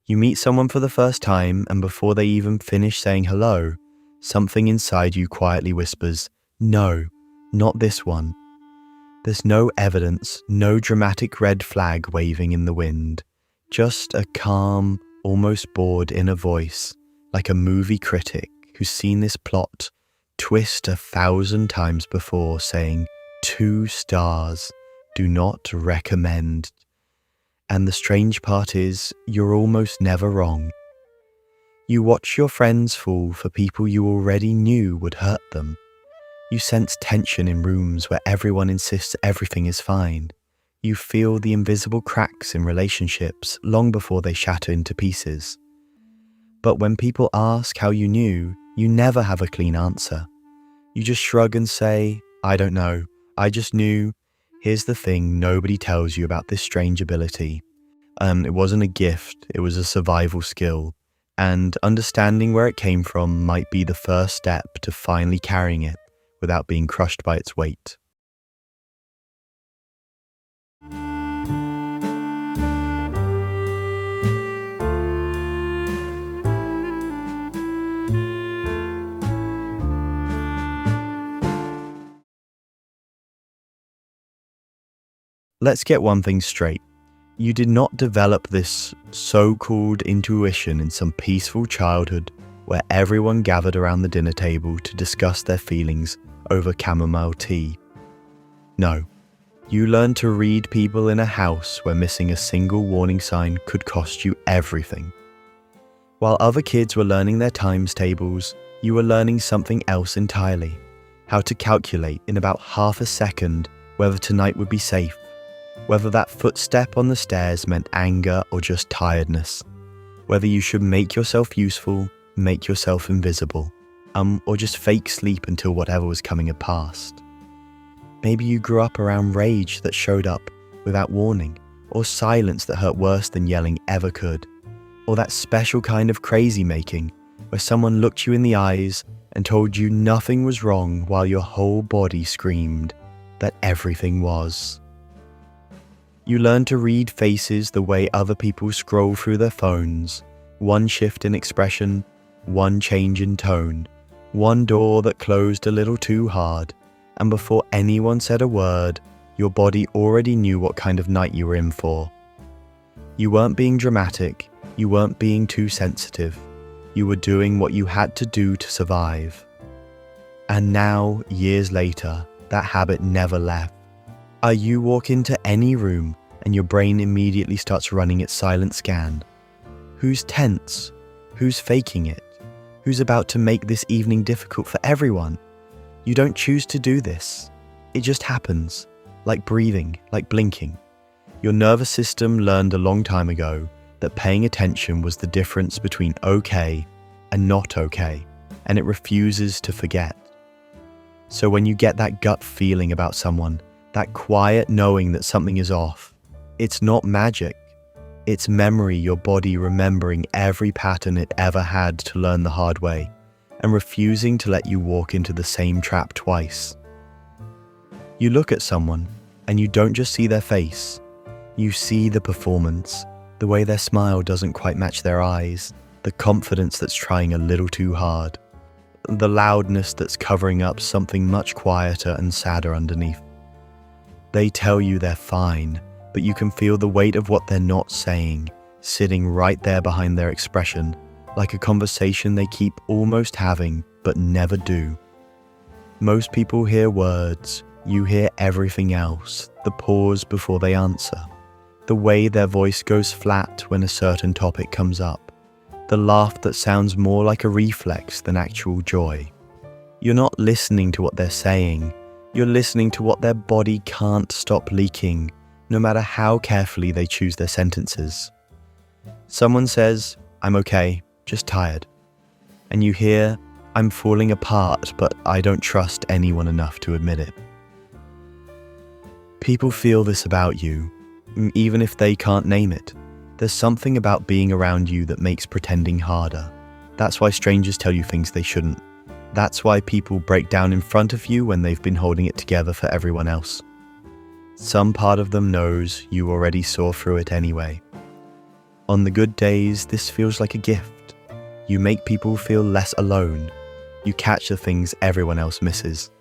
You meet someone for the first time, and before they even finish saying hello, something inside you quietly whispers, "No, not this one." There's no evidence, no dramatic red flag waving in the wind, just a calm, almost bored inner voice, like a movie critic who's seen this plot twist 1,000 times before, saying, 2 stars, do not recommend. And the strange part is, you're almost never wrong. You watch your friends fall for people you already knew would hurt them. You sense tension in rooms where everyone insists everything is fine. You feel the invisible cracks in relationships long before they shatter into pieces. But when people ask how you knew, you never have a clean answer. You just shrug and say, "I don't know, I just knew." Here's the thing nobody tells you about this strange ability. It wasn't a gift, it was a survival skill. And understanding where it came from might be the first step to finally carrying it without being crushed by its weight. Let's get one thing straight. You did not develop this so-called intuition in some peaceful childhood where everyone gathered around the dinner table to discuss their feelings over chamomile tea. No, you learned to read people in a house where missing a single warning sign could cost you everything. While other kids were learning their times tables, you were learning something else entirely. How to calculate in about half a second whether tonight would be safe, whether that footstep on the stairs meant anger or just tiredness, whether you should make yourself useful, make yourself invisible, or just fake sleep until whatever was coming had passed. Maybe you grew up around rage that showed up without warning, or silence that hurt worse than yelling ever could, or that special kind of crazy making where someone looked you in the eyes and told you nothing was wrong while your whole body screamed that everything was. You learn to read faces the way other people scroll through their phones. One shift in expression, one change in tone, one door that closed a little too hard, and before anyone said a word, your body already knew what kind of night you were in for. You weren't being dramatic, you weren't being too sensitive. You were doing what you had to do to survive. And now, years later, that habit never left. You walk into any room and your brain immediately starts running its silent scan. Who's tense? Who's faking it? Who's about to make this evening difficult for everyone? You don't choose to do this. It just happens, like breathing, like blinking. Your nervous system learned a long time ago that paying attention was the difference between okay and not okay, and it refuses to forget. So when you get that gut feeling about someone, that quiet knowing that something is off, it's not magic. It's memory, your body remembering every pattern it ever had to learn the hard way, and refusing to let you walk into the same trap twice. You look at someone, and you don't just see their face. You see the performance, the way their smile doesn't quite match their eyes, the confidence that's trying a little too hard, the loudness that's covering up something much quieter and sadder underneath. They tell you they're fine, but you can feel the weight of what they're not saying, sitting right there behind their expression, like a conversation they keep almost having, but never do. Most people hear words, you hear everything else, the pause before they answer, the way their voice goes flat when a certain topic comes up, the laugh that sounds more like a reflex than actual joy. You're not listening to what they're saying, you're listening to what their body can't stop leaking, no matter how carefully they choose their sentences. Someone says, "I'm okay, just tired." And you hear, "I'm falling apart, but I don't trust anyone enough to admit it." People feel this about you, even if they can't name it. There's something about being around you that makes pretending harder. That's why strangers tell you things they shouldn't. That's why people break down in front of you when they've been holding it together for everyone else. Some part of them knows you already saw through it anyway. On the good days, this feels like a gift. You make people feel less alone. You catch the things everyone else misses.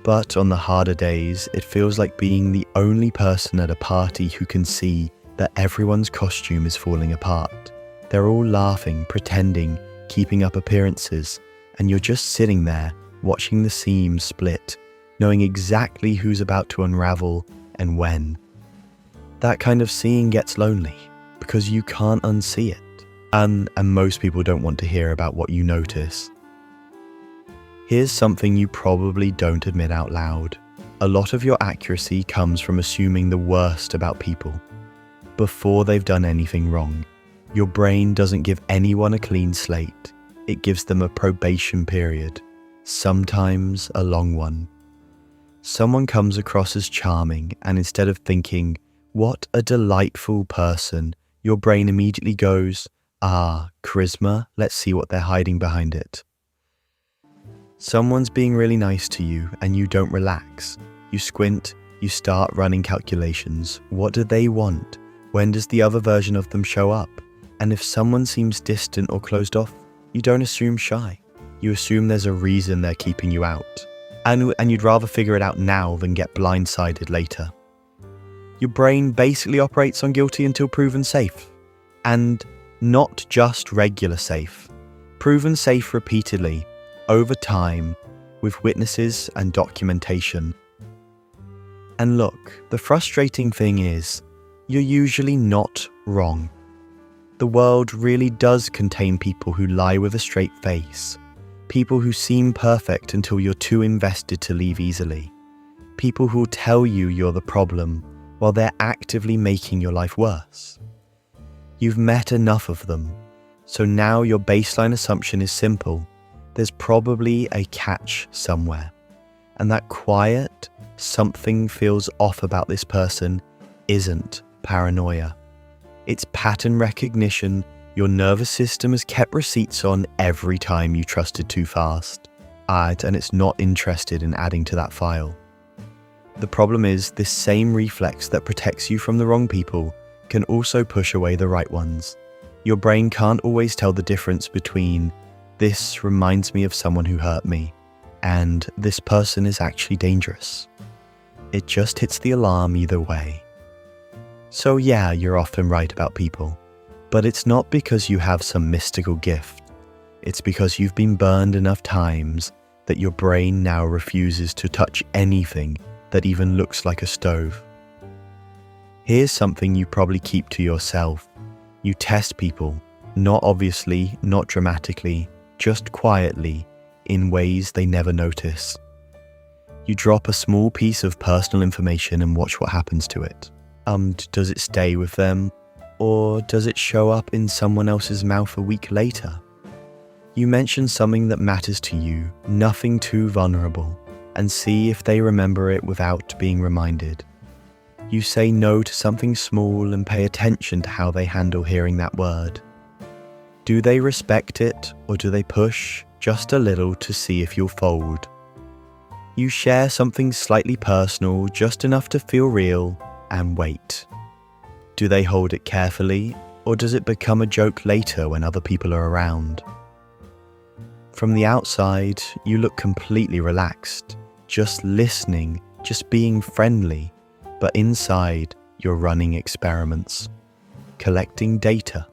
But on the harder days, it feels like being the only person at a party who can see that everyone's costume is falling apart. They're all laughing, pretending, keeping up appearances, and you're just sitting there, watching the seams split, knowing exactly who's about to unravel and when. That kind of seeing gets lonely, because you can't unsee it. And most people don't want to hear about what you notice. Here's something you probably don't admit out loud. A lot of your accuracy comes from assuming the worst about people before they've done anything wrong. Your brain doesn't give anyone a clean slate. It gives them a probation period, sometimes a long one. Someone comes across as charming, and instead of thinking, "What a delightful person," your brain immediately goes, charisma, let's see what they're hiding behind it. Someone's being really nice to you and you don't relax. You squint, you start running calculations. What do they want? When does the other version of them show up? And if someone seems distant or closed off, you don't assume shy. You assume there's a reason they're keeping you out. And you'd rather figure it out now than get blindsided later. Your brain basically operates on guilty until proven safe. And not just regular safe. Proven safe repeatedly, over time, with witnesses and documentation. And look, the frustrating thing is, you're usually not wrong. The world really does contain people who lie with a straight face. People who seem perfect until you're too invested to leave easily. People who'll tell you you're the problem while they're actively making your life worse. You've met enough of them, so now your baseline assumption is simple. There's probably a catch somewhere. And that quiet, something feels off about this person isn't paranoia. It's pattern recognition your nervous system has kept receipts on every time you trusted too fast. And it's not interested in adding to that file. The problem is, this same reflex that protects you from the wrong people can also push away the right ones. Your brain can't always tell the difference between "this reminds me of someone who hurt me" and "this person is actually dangerous." It just hits the alarm either way. So yeah, you're often right about people, but it's not because you have some mystical gift. It's because you've been burned enough times that your brain now refuses to touch anything that even looks like a stove. Here's something you probably keep to yourself. You test people, not obviously, not dramatically, just quietly, in ways they never notice. You drop a small piece of personal information and watch what happens to it. Does it stay with them? Or does it show up in someone else's mouth a week later? You mention something that matters to you, nothing too vulnerable, and see if they remember it without being reminded. You say no to something small and pay attention to how they handle hearing that word. Do they respect it, or do they push just a little to see if you'll fold? You share something slightly personal, just enough to feel real, and wait. Do they hold it carefully, or does it become a joke later when other people are around? From the outside, you look completely relaxed, just listening, just being friendly, but inside, you're running experiments, collecting data,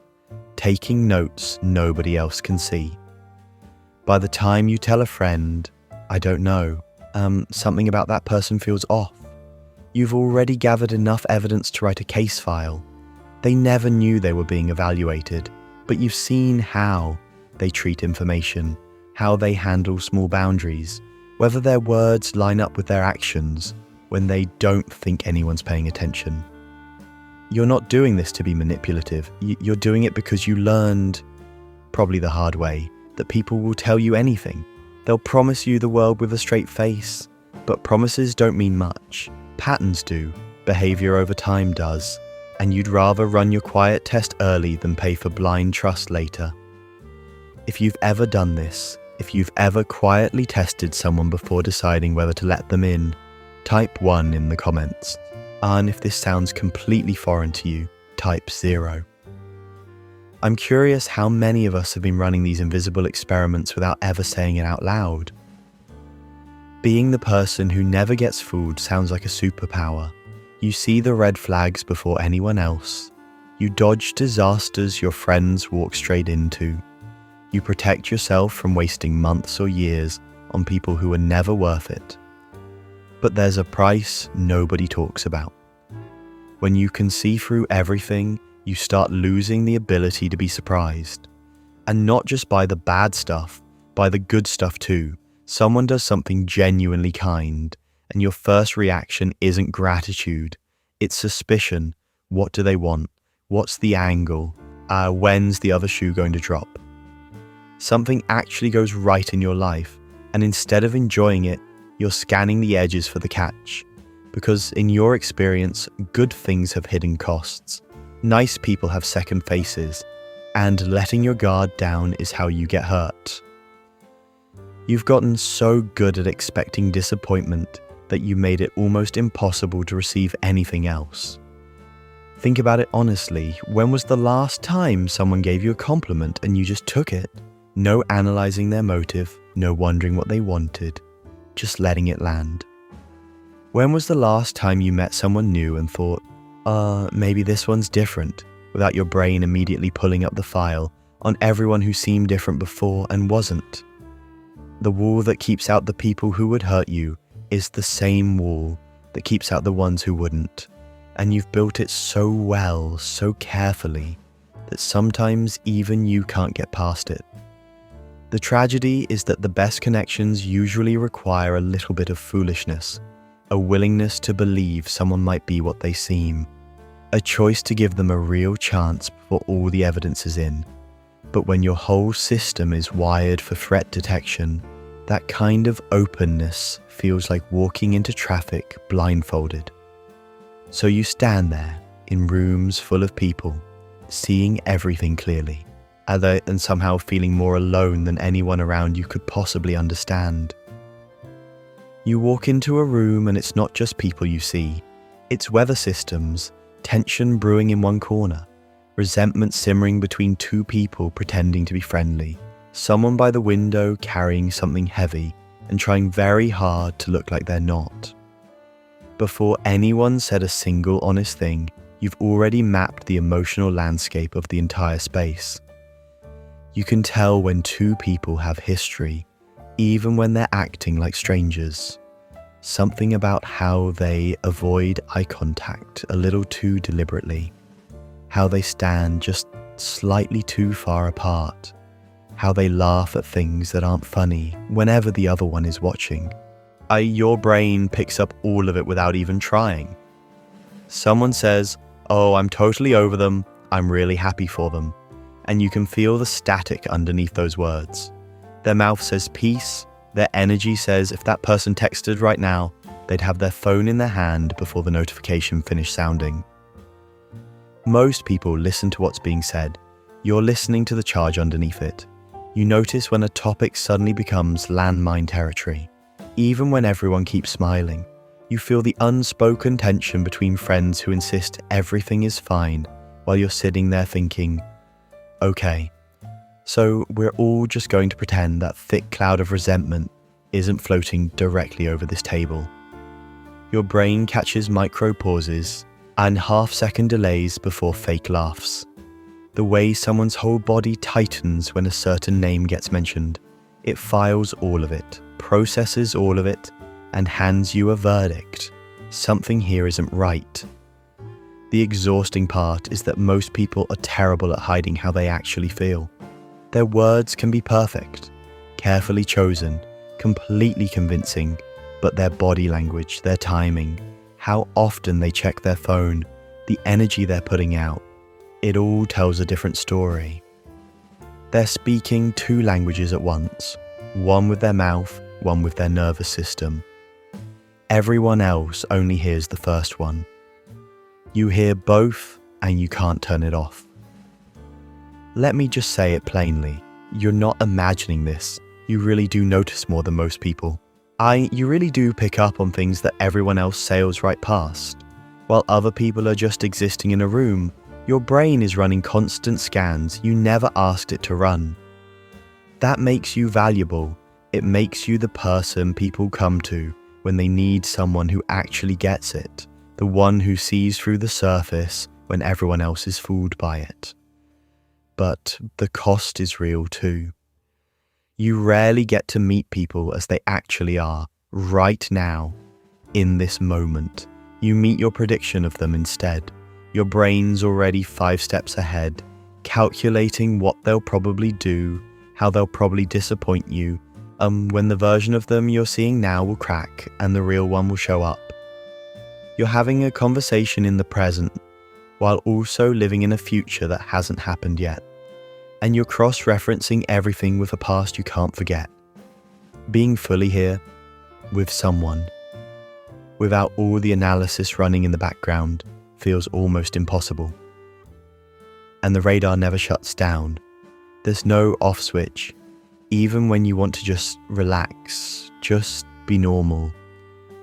taking notes nobody else can see. By the time you tell a friend, "I don't know, something about that person feels off," you've already gathered enough evidence to write a case file. They never knew they were being evaluated, but you've seen how they treat information, how they handle small boundaries, whether their words line up with their actions when they don't think anyone's paying attention. You're not doing this to be manipulative. You're doing it because you learned, probably the hard way, that people will tell you anything. They'll promise you the world with a straight face, but promises don't mean much. Patterns do, behavior over time does, and you'd rather run your quiet test early than pay for blind trust later. If you've ever done this, if you've ever quietly tested someone before deciding whether to let them in, type 1 in the comments. And if this sounds completely foreign to you, type 0. I'm curious how many of us have been running these invisible experiments without ever saying it out loud. Being the person who never gets fooled sounds like a superpower. You see the red flags before anyone else. You dodge disasters your friends walk straight into. You protect yourself from wasting months or years on people who are never worth it. But there's a price nobody talks about. When you can see through everything, you start losing the ability to be surprised. And not just by the bad stuff, by the good stuff too. Someone does something genuinely kind, and your first reaction isn't gratitude, it's suspicion. What do they want? What's the angle? When's the other shoe going to drop? Something actually goes right in your life, and instead of enjoying it, you're scanning the edges for the catch. Because in your experience, good things have hidden costs. Nice people have second faces, and letting your guard down is how you get hurt. You've gotten so good at expecting disappointment that you made it almost impossible to receive anything else. Think about it honestly. When was the last time someone gave you a compliment and you just took it? No analyzing their motive, no wondering what they wanted, just letting it land. When was the last time you met someone new and thought, maybe this one's different, without your brain immediately pulling up the file on everyone who seemed different before and wasn't? The wall that keeps out the people who would hurt you is the same wall that keeps out the ones who wouldn't. And you've built it so well, so carefully, that sometimes even you can't get past it. The tragedy is that the best connections usually require a little bit of foolishness, a willingness to believe someone might be what they seem, a choice to give them a real chance before all the evidence is in. But when your whole system is wired for threat detection, that kind of openness feels like walking into traffic blindfolded. So you stand there in rooms full of people, seeing everything clearly, and somehow feeling more alone than anyone around you could possibly understand. You walk into a room and it's not just people you see, it's weather systems, tension brewing in one corner, resentment simmering between two people pretending to be friendly, someone by the window carrying something heavy and trying very hard to look like they're not. Before anyone said a single honest thing, you've already mapped the emotional landscape of the entire space. You can tell when two people have history, even when they're acting like strangers. Something about how they avoid eye contact a little too deliberately, how they stand just slightly too far apart, how they laugh at things that aren't funny whenever the other one is watching. Your brain picks up all of it without even trying. Someone says, "Oh, I'm totally over them, I'm really happy for them," and you can feel the static underneath those words. Their mouth says peace, their energy says if that person texted right now, they'd have their phone in their hand before the notification finished sounding. Most people listen to what's being said. You're listening to the charge underneath it. You notice when a topic suddenly becomes landmine territory. Even when everyone keeps smiling, you feel the unspoken tension between friends who insist everything is fine while you're sitting there thinking, okay, so we're all just going to pretend that thick cloud of resentment isn't floating directly over this table. Your brain catches micro pauses and half-second delays before fake laughs. The way someone's whole body tightens when a certain name gets mentioned. It files all of it, processes all of it, and hands you a verdict. Something here isn't right. The exhausting part is that most people are terrible at hiding how they actually feel. Their words can be perfect, carefully chosen, completely convincing, but their body language, their timing, how often they check their phone, the energy they're putting out, it all tells a different story. They're speaking two languages at once, one with their mouth, one with their nervous system. Everyone else only hears the first one. You hear both and you can't turn it off. Let me just say it plainly. You're not imagining this. You really do notice more than most people. You really do pick up on things that everyone else sails right past. While other people are just existing in a room, Your brain is running constant scans you never asked it to run. That makes you valuable. It makes you the person people come to when they need someone who actually gets it, the one who sees through the surface when everyone else is fooled by it. But the cost is real too. You rarely get to meet people as they actually are, right now, in this moment. You meet your prediction of them instead. Your brain's already 5 steps ahead, calculating what they'll probably do, how they'll probably disappoint you, when the version of them you're seeing now will crack and the real one will show up. You're having a conversation in the present, while also living in a future that hasn't happened yet. And you're cross-referencing everything with a past you can't forget. Being fully here, with someone, without all the analysis running in the background, feels almost impossible. And the radar never shuts down. There's no off switch. Even when you want to just relax, just be normal,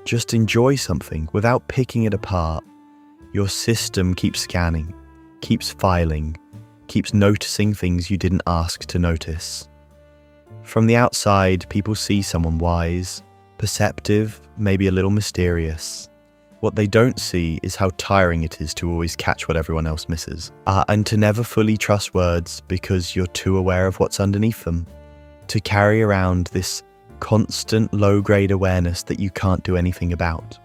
just enjoy something without picking it apart, your system keeps scanning, keeps filing, keeps noticing things you didn't ask to notice. From the outside, people see someone wise, perceptive, maybe a little mysterious. What they don't see is how tiring it is to always catch what everyone else misses, and to never fully trust words because you're too aware of what's underneath them, to carry around this constant low-grade awareness that you can't do anything about.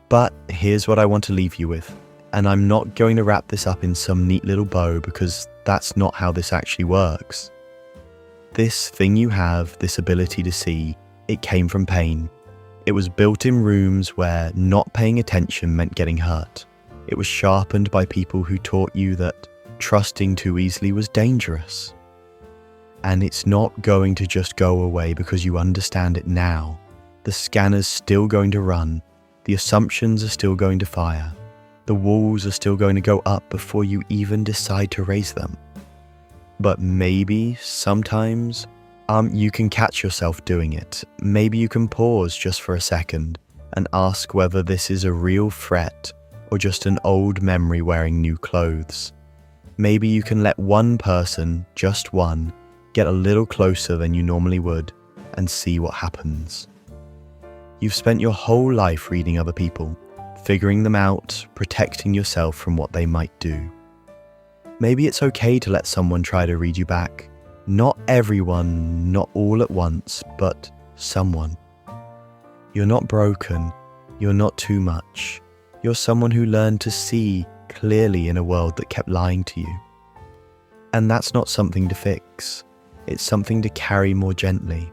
But here's what I want to leave you with. And I'm not going to wrap this up in some neat little bow because that's not how this actually works. This thing you have, this ability to see, it came from pain. It was built in rooms where not paying attention meant getting hurt. It was sharpened by people who taught you that trusting too easily was dangerous. And it's not going to just go away because you understand it now. The scanner's still going to run. The assumptions are still going to fire. The walls are still going to go up before you even decide to raise them. But maybe, sometimes, you can catch yourself doing it. Maybe you can pause just for a second and ask whether this is a real threat or just an old memory wearing new clothes. Maybe you can let one person, just one, get a little closer than you normally would and see what happens. You've spent your whole life reading other people, figuring them out, protecting yourself from what they might do. Maybe it's okay to let someone try to read you back. Not everyone, not all at once, but someone. You're not broken. You're not too much. You're someone who learned to see clearly in a world that kept lying to you. And that's not something to fix. It's something to carry more gently.